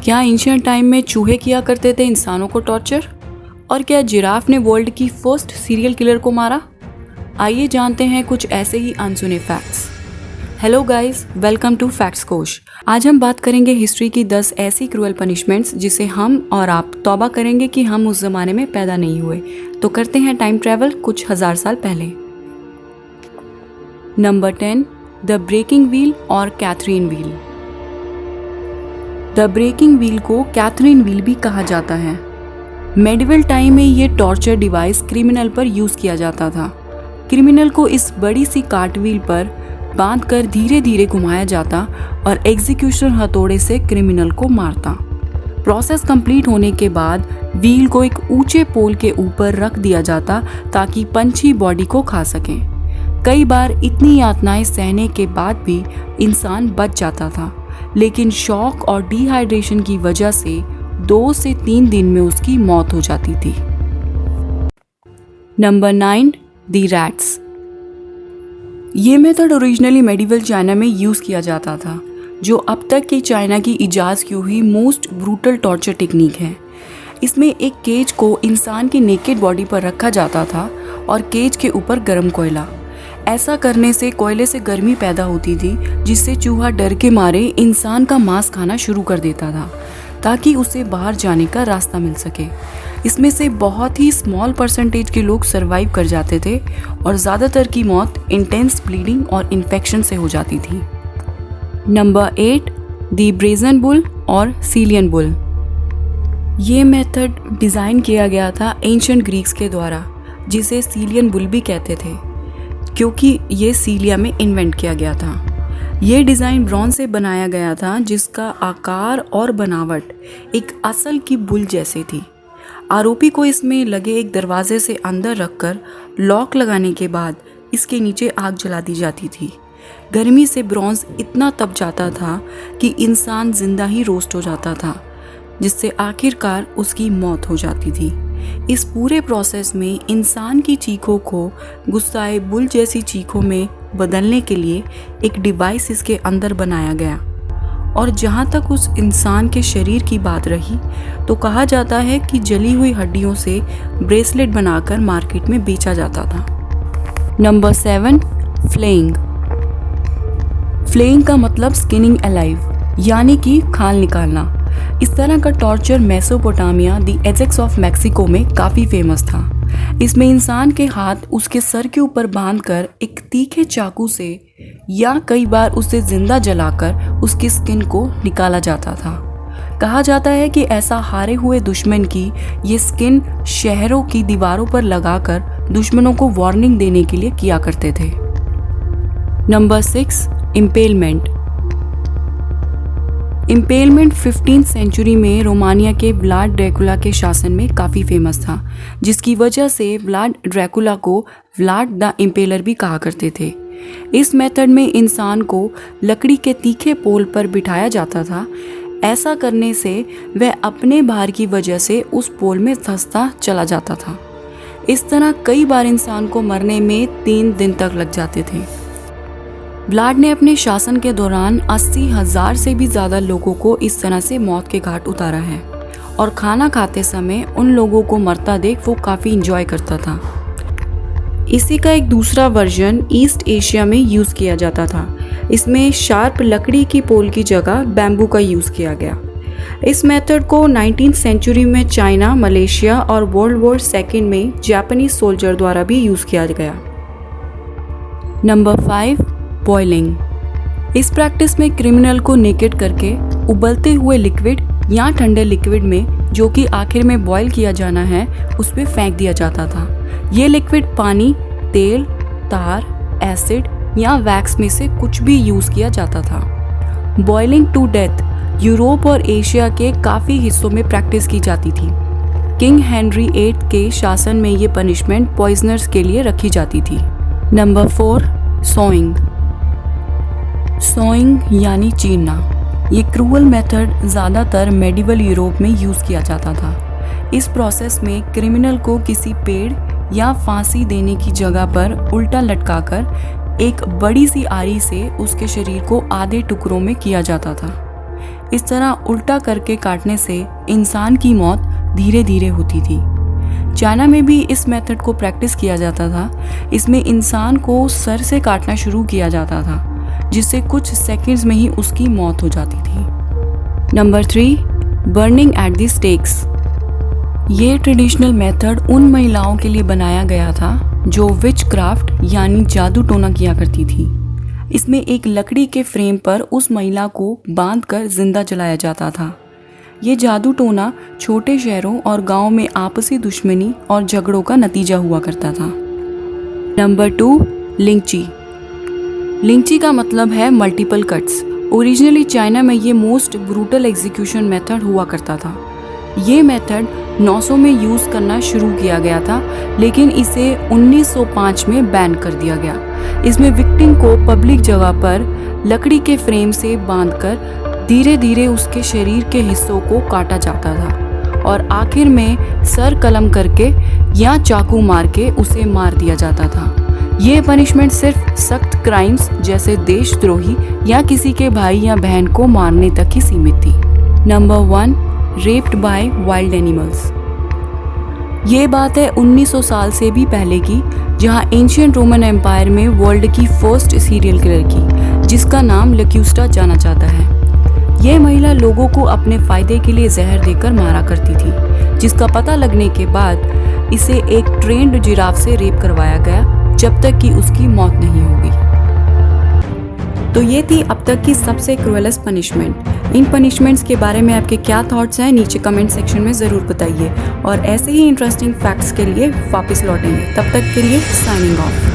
क्या ancient time में चूहे किया करते थे इंसानों को टॉर्चर? और क्या जिराफ ने वर्ल्ड की फर्स्ट सीरियल किलर को मारा? आइए जानते हैं कुछ ऐसे ही अनसुने facts. Hello guys, welcome to facts Kosh. आज हम बात करेंगे हिस्ट्री की 10 ऐसी क्रूअल पनिशमेंट्स जिसे हम और आप तौबा करेंगे कि हम उस जमाने में पैदा नहीं हुए। तो करते हैं टाइम ट्रैवल कुछ हजार साल पहले। नंबर 10, द ब्रेकिंग व्हील और Catherine wheel. The breaking wheel को कैथरीन व्हील भी कहा जाता है। मेडिवल टाइम में ये टॉर्चर डिवाइस क्रिमिनल पर यूज किया जाता था। क्रिमिनल को इस बड़ी सी कार्ट व्हील पर बांधकर धीरे धीरे घुमाया जाता और एग्जीक्यूशन हथौड़े से क्रिमिनल को मारता। प्रोसेस कंप्लीट होने के बाद व्हील को एक ऊंचे पोल के ऊपर रख दिया जाता ताकि पंछी बॉडी को खा सके। कई बार इतनी यातनाएं सहने के बाद भी इंसान बच जाता था, लेकिन शॉक और डिहाइड्रेशन की वजह से 2 से 3 दिन में उसकी मौत हो जाती थी। Number 9, the rats. ये मेथड ओरिजिनली मेडिवल चाइना में यूज़ किया जाता था, जो अब तक की चाइना की इजाज़ की हुई मोस्ट ब्रूटल टॉर्चर टेक्निक है। इसमें एक केज को इंसान की नेकेड बॉडी पर रखा जाता था और केज के ऊपर गर्म कोयला। ऐसा करने से कोयले से गर्मी पैदा होती थी, जिससे चूहा डर के मारे इंसान का मांस खाना शुरू कर देता था ताकि उसे बाहर जाने का रास्ता मिल सके। इसमें से बहुत ही स्मॉल परसेंटेज के लोग सरवाइव कर जाते थे और ज़्यादातर की मौत इंटेंस ब्लीडिंग और इन्फेक्शन से हो जाती थी। नंबर 8, द ब्रेजन बुल और सीलियन बुल। ये मेथड डिज़ाइन किया गया था एंशिएंट ग्रीक्स के द्वारा, जिसे सीलियन बुल भी कहते थे क्योंकि ये सीलिया में इन्वेंट किया गया था। ये डिज़ाइन ब्रॉन्ज से बनाया गया था, जिसका आकार और बनावट एक असल की बुल जैसे थी। आरोपी को इसमें लगे एक दरवाजे से अंदर रखकर लॉक लगाने के बाद इसके नीचे आग जला दी जाती थी। गर्मी से ब्रॉन्ज इतना तप जाता था कि इंसान जिंदा ही रोस्ट हो जाता था, जिससे आखिरकार उसकी मौत हो जाती थी। इस पूरे प्रोसेस में इंसान की चीखों को गुस्साए बुल जैसी चीखों में बदलने के लिए एक डिवाइस इसके अंदर बनाया गया। और जहाँ तक उस इंसान के शरीर की बात रही, तो कहा जाता है कि जली हुई हड्डियों से ब्रेसलेट बनाकर मार्केट में बेचा जाता था। Number 7, flaying. फ्लेइंग का मतलब स्किनिंग अलाइव, यानी कि खाल निकालना। इस तरह का torture Mesopotamia, the Ajax of Mexico में काफ़ी फेमस था। इसमें इंसान के हाथ उसके सर के ऊपर बांधकर एक तीखे चाकू से या कई बार उसे जिंदा जलाकर उसकी स्किन को निकाला जाता था। कहा जाता है कि ऐसा हारे हुए दुश्मन की ये स्किन शहरों की दीवारों पर लगाकर दुश्मनों को वार्निंग देने के लिए किया करते थे। नंबर 6, इम्पेलमेंट। इम्पेलमेंट 15th सेंचुरी में रोमानिया के व्लाड ड्रैकुला के शासन में काफ़ी फेमस था, जिसकी वजह से व्लाड ड्रैकुला को व्लाड द इम्पेलर भी कहा करते थे। इस मेथड में इंसान को लकड़ी के तीखे पोल पर बिठाया जाता था। ऐसा करने से वह अपने भार की वजह से उस पोल में धंसता चला जाता था। इस तरह कई बार इंसान को मरने में 3 दिन तक लग जाते थे। व्लाड ने अपने शासन के दौरान 80,000 से भी ज़्यादा लोगों को इस तरह से मौत के घाट उतारा है, और खाना खाते समय उन लोगों को मरता देख वो काफ़ी इंजॉय करता था। इसी का एक दूसरा वर्जन ईस्ट एशिया में यूज़ किया जाता था। इसमें शार्प लकड़ी की पोल की जगह बैम्बू का यूज़ किया गया। इस मेथड को 19th सेंचुरी में चाइना, मलेशिया और वर्ल्ड वॉर सेकेंड में जापानीज सोल्जर द्वारा भी यूज़ किया गया। Number 5, boiling. इस प्रैक्टिस में क्रिमिनल को नेकेड करके उबलते हुए लिक्विड या ठंडे लिक्विड में, जो कि आखिर में बॉयल किया जाना है, उस पर फेंक दिया जाता था। ये लिक्विड पानी, तेल, तार, एसिड या वैक्स में से कुछ भी यूज़ किया जाता था। बॉइलिंग टू डेथ यूरोप और एशिया के काफ़ी हिस्सों में प्रैक्टिस की जाती थी। किंग हेनरी 8 के शासन में ये पनिशमेंट पॉइजनर्स के लिए रखी जाती थी। Number 4, sawing. सॉइंग यानी चीरना। ये क्रूअल मेथड ज़्यादातर मेडिवल यूरोप में यूज़ किया जाता था। इस प्रोसेस में क्रिमिनल को किसी पेड़ या फांसी देने की जगह पर उल्टा लटकाकर एक बड़ी सी आरी से उसके शरीर को आधे टुकड़ों में किया जाता था। इस तरह उल्टा करके काटने से इंसान की मौत धीरे धीरे होती थी। चाइना में भी इस मेथड को प्रैक्टिस किया जाता था। इसमें इंसान को सर से काटना शुरू किया जाता था, जिससे कुछ सेकंड्स में ही उसकी मौत हो जाती थी। Number 3, burning at the stakes. ये ट्रेडिशनल मेथड उन महिलाओं के लिए बनाया गया था जो विच क्राफ्ट यानी जादू टोना किया करती थी। इसमें एक लकड़ी के फ्रेम पर उस महिला को बांधकर जिंदा जलाया जाता था। ये जादू टोना छोटे शहरों और गांवों में आपसी दुश्मनी और झगड़ों का नतीजा हुआ करता था। नंबर 2, लिंची। लिंची का मतलब है मल्टीपल कट्स। ओरिजिनली चाइना में ये मोस्ट ब्रूटल एग्जीक्यूशन मेथड हुआ करता था। ये मेथड 900 में यूज़ करना शुरू किया गया था, लेकिन इसे 1905 में बैन कर दिया गया। इसमें विक्टिम को पब्लिक जगह पर लकड़ी के फ्रेम से बांधकर धीरे धीरे उसके शरीर के हिस्सों को काटा जाता था और आखिर में सर कलम करके या चाकू मार के उसे मार दिया जाता था। ये पनिशमेंट सिर्फ सख्त क्राइम्स जैसे देशद्रोही या किसी के भाई या बहन को मारने तक ही सीमित थी। Number 1, raped by wild animals. ये बात है 1900 साल से भी पहले की, जहां एंशिएंट रोमन एम्पायर में वर्ल्ड की फर्स्ट सीरियल किलर की, जिसका नाम लक्यूस्टा जाना जाता है। यह महिला लोगों को अपने फायदे के लिए जहर देकर मारा करती थी, जिसका पता लगने के बाद इसे एक ट्रेंड जिराफ से रेप करवाया गया जब तक कि उसकी मौत नहीं हो गई। तो ये थी अब तक की सबसे क्रूएलेस्ट पनिशमेंट। इन पनिशमेंट्स के बारे में आपके क्या थॉट्स हैं नीचे कमेंट सेक्शन में ज़रूर बताइए और ऐसे ही इंटरेस्टिंग फैक्ट्स के लिए वापस लौटेंगे। तब तक के लिए साइनिंग ऑफ।